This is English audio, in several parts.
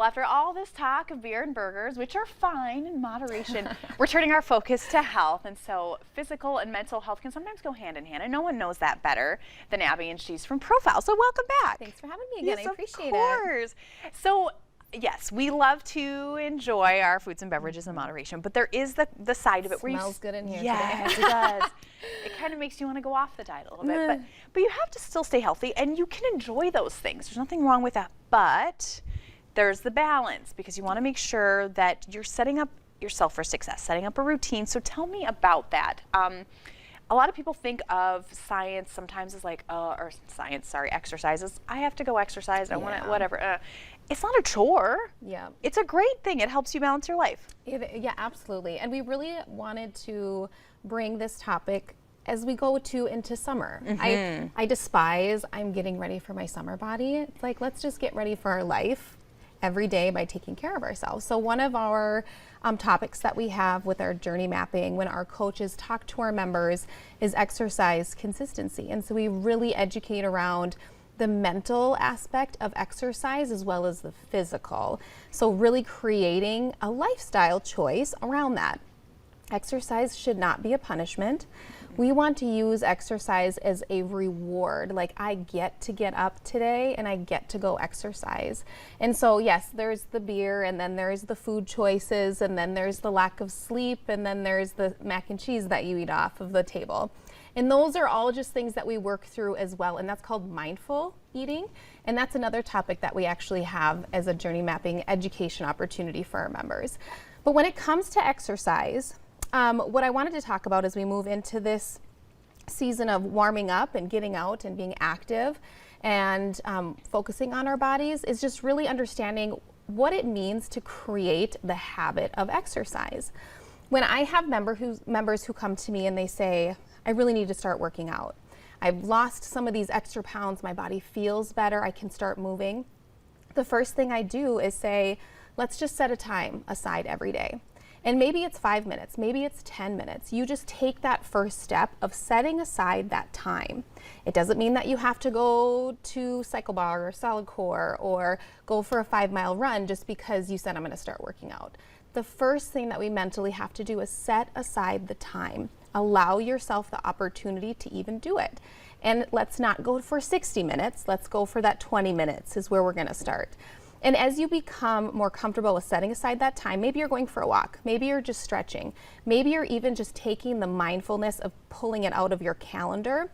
Well, after all this talk of beer and burgers, which are fine in moderation, we're turning our focus to health. And so physical and mental health can sometimes go hand in hand. And no one knows that better than Abby, and she's from Profile. So welcome back. Thanks for having me again. Yes, I appreciate of course. So yes, we love to enjoy our foods and beverages in moderation, but there is the side of it where smells good in here yes, today. it does. It kind of makes you want to go off the diet a little bit, but you have to still stay healthy, and you can enjoy those things. There's nothing wrong with that, but there's the balance, because you want to make sure that you're setting up yourself for success, setting up a routine. So tell me about that. A lot of people think of science sometimes as like, exercises. I have to go exercise. I want to, whatever. It's not a chore. Yeah. It's a great thing. It helps you balance your life. Yeah, absolutely. And we really wanted to bring this topic as we go into summer. I despise, I'm getting ready for my summer body. It's like, let's just get ready for our life every day by taking care of ourselves. So one of our topics that we have with our journey mapping when our coaches talk to our members is exercise consistency. And so we really educate around the mental aspect of exercise as well as the physical. So really creating a lifestyle choice around that. Exercise should not be a punishment. We want to use exercise as a reward. Like, I get to get up today and I get to go exercise. And so yes, there's the beer, and then there's the food choices, and then there's the lack of sleep, and then there's the mac and cheese that you eat off of the table. And those are all just things that we work through as well, and that's called mindful eating. And that's another topic that we actually have as a journey mapping education opportunity for our members. But when it comes to exercise, what I wanted to talk about as we move into this season of warming up and getting out and being active and focusing on our bodies is just really understanding what it means to create the habit of exercise. When I have members who come to me and they say, I really need to start working out. I've lost some of these extra pounds, my body feels better, I can start moving. The first thing I do is say, let's just set a time aside every day. And maybe it's 5 minutes, maybe it's 10 minutes. You just take that first step of setting aside that time. It doesn't mean that you have to go to cycle bar or solid core or go for a 5-mile run just because you said I'm gonna start working out. The first thing that we mentally have to do is set aside the time. Allow yourself the opportunity to even do it. And let's not go for 60 minutes, let's go for that 20 minutes is where we're gonna start. And as you become more comfortable with setting aside that time, maybe you're going for a walk, maybe you're just stretching, maybe you're even just taking the mindfulness of pulling it out of your calendar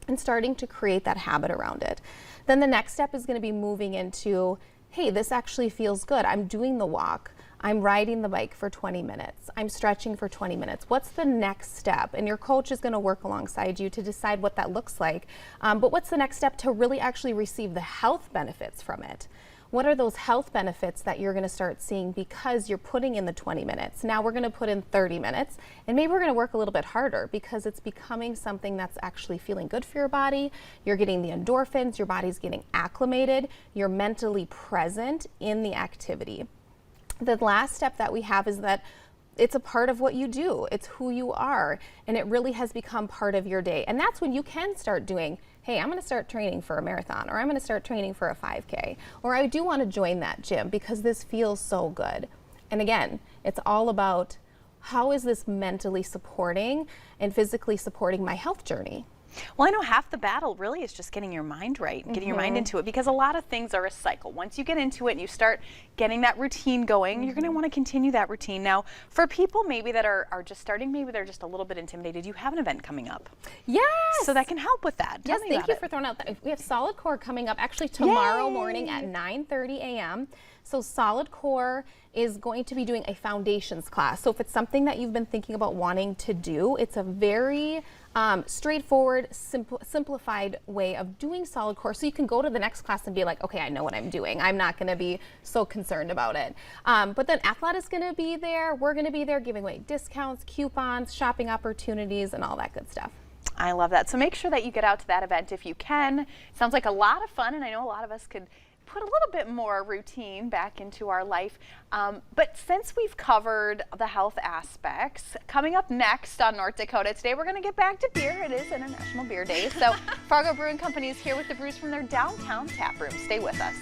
and starting to create that habit around it. Then the next step is going to be moving into, hey, this actually feels good. I'm doing the walk. I'm riding the bike for 20 minutes. I'm stretching for 20 minutes. What's the next step? And your coach is going to work alongside you to decide what that looks like. But what's the next step to really actually receive the health benefits from it? What are those health benefits that you're going to start seeing because you're putting in the 20 minutes? Now we're going to put in 30 minutes, and maybe we're going to work a little bit harder because it's becoming something that's actually feeling good for your body. You're getting the endorphins, your body's getting acclimated, you're mentally present in the activity. The last step that we have is that it's a part of what you do. It's who you are, and it really has become part of your day. And that's when you can start doing, hey, I'm gonna start training for a marathon, or I'm gonna start training for a 5K, or I do wanna join that gym because this feels so good. And again, it's all about how is this mentally supporting and physically supporting my health journey? Well, I know half the battle really is just getting your mind right, getting your mind into it, because a lot of things are a cycle. Once you get into it and you start getting that routine going, you're going to want to continue that routine. Now, for people maybe that are just starting, maybe they're just a little bit intimidated, you have an event coming up. Yes! So that can help with that. Yes, thank you for throwing out that. We have Solid Core coming up actually tomorrow morning at 9:30 a.m. So Solid Core is going to be doing a foundations class. So if it's something that you've been thinking about wanting to do, it's a very straightforward, simplified way of doing Solid Core. So you can go to the next class and be like, okay, I know what I'm doing. I'm not gonna be so concerned about it. But then Athlete is gonna be there. We're gonna be there giving away discounts, coupons, shopping opportunities, and all that good stuff. I love that. So make sure that you get out to that event if you can. Sounds like a lot of fun, and I know a lot of us could put a little bit more routine back into our life. But since we've covered the health aspects, coming up next on North Dakota Today, we're going to get back to beer. It is International Beer Day. So Fargo Brewing Company is here with the brews from their downtown tap room. Stay with us.